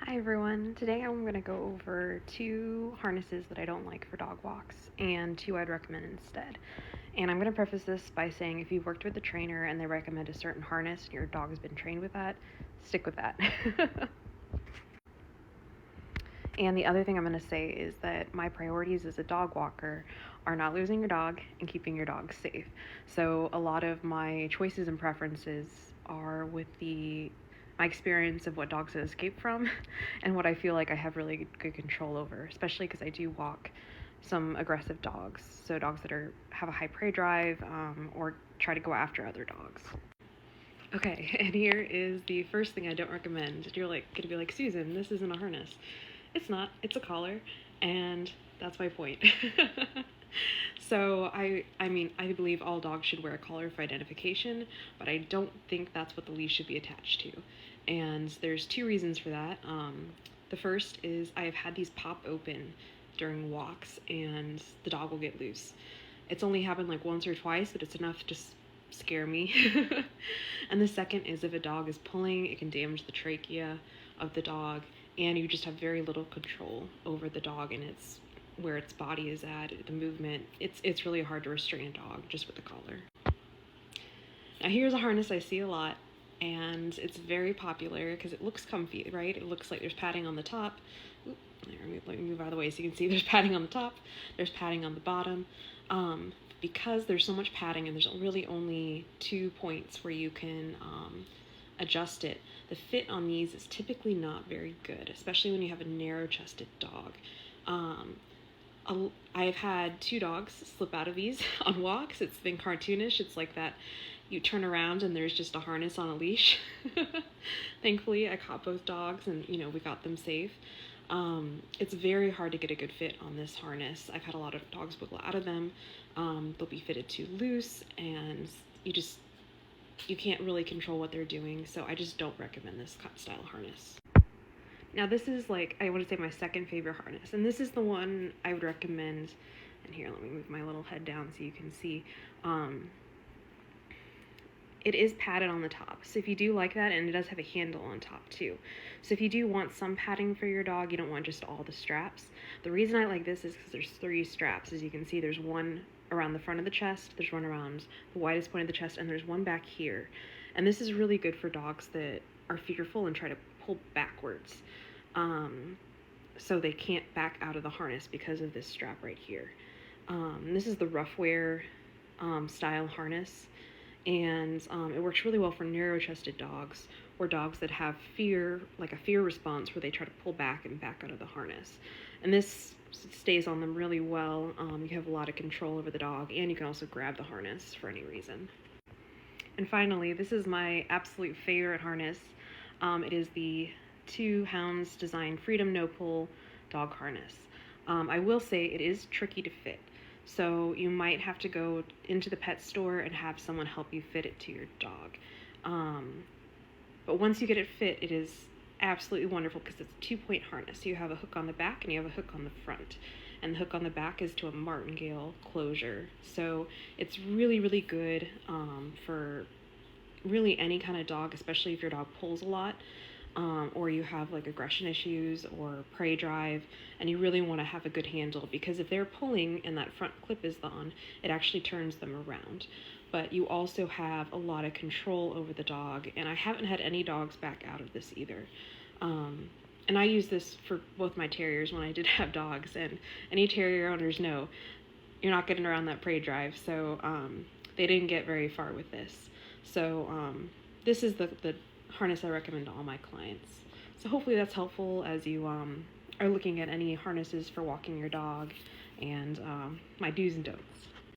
Hi everyone, today I'm going to go over two harnesses that I don't like for dog walks and two I'd recommend instead. And I'm going to preface this by saying if you've worked with a trainer and they recommend a certain harness and your dog has been trained with that, stick with that. And the other thing I'm going to say is that my priorities as a dog walker are not losing your dog and keeping your dog safe. So a lot of my choices and preferences are with my experience of what dogs have escaped from and what I feel like I have really good control over, especially because I do walk some aggressive dogs, so dogs that have a high prey drive or try to go after other dogs. Okay, and here is the first thing I don't recommend. You're like gonna be like, Susan, this isn't a harness. It's not, it's a collar, and that's my point. So I believe all dogs should wear a collar for identification, but I don't think that's what the leash should be attached to. And there's two reasons for that. The first is I have had these pop open during walks and the dog will get loose. It's only happened like once or twice, but it's enough to scare me. And the second is if a dog is pulling, it can damage the trachea of the dog, and you just have very little control over the dog and where its body is at, the movement. It's really hard to restrain a dog just with the collar. Now here's a harness I see a lot, and it's very popular because it looks comfy, right? It looks like there's padding on the top. Oop, let me move out of the way so you can see there's padding on the top, there's padding on the bottom. Because there's so much padding and there's really only 2 points where you can adjust it, the fit on these is typically not very good, especially when you have a narrow-chested dog. I've had 2 dogs slip out of these on walks. It's been cartoonish. It's like that you turn around and there's just a harness on a leash. Thankfully, I caught both dogs and, we got them safe. It's very hard to get a good fit on this harness. I've had a lot of dogs wiggle out of them. They'll be fitted too loose, and you can't really control what they're doing, so I just don't recommend this style harness. Now this is I want to say my second favorite harness, and this is the one I would recommend. And here, let me move my little head down so you can see. It is padded on the top, so if you do like that, and it does have a handle on top too. So if you do want some padding for your dog, you don't want just all the straps. The reason I like this is because there's 3 straps. As you can see, there's one around the front of the chest, there's one around the widest point of the chest, and there's one back here. And this is really good for dogs that are fearful and try to pull backwards. So they can't back out of the harness because of this strap right here. This is the rough wear style harness, and it works really well for narrow-chested dogs or dogs that have fear, like a fear response where they try to pull back and back out of the harness. And this stays on them really well. You have a lot of control over the dog, and you can also grab the harness for any reason. And finally, this is my absolute favorite harness. It is the 2 Hounds Design Freedom No Pull dog harness. I will say it is tricky to fit. So you might have to go into the pet store and have someone help you fit it to your dog. But once you get it fit, it is absolutely wonderful because it's a 2-point harness. So you have a hook on the back and you have a hook on the front. And the hook on the back is to a martingale closure. So it's really, really good for really any kind of dog, especially if your dog pulls a lot. Or you have aggression issues or prey drive, and you really want to have a good handle, because if they're pulling and that front clip is on, it actually turns them around. But you also have a lot of control over the dog, and I haven't had any dogs back out of this either. And I use this for both my terriers when I did have dogs, and any terrier owners know you're not getting around that prey drive, so they didn't get very far with this. So this is the harness I recommend to all my clients. So hopefully that's helpful as you are looking at any harnesses for walking your dog, and my do's and don'ts.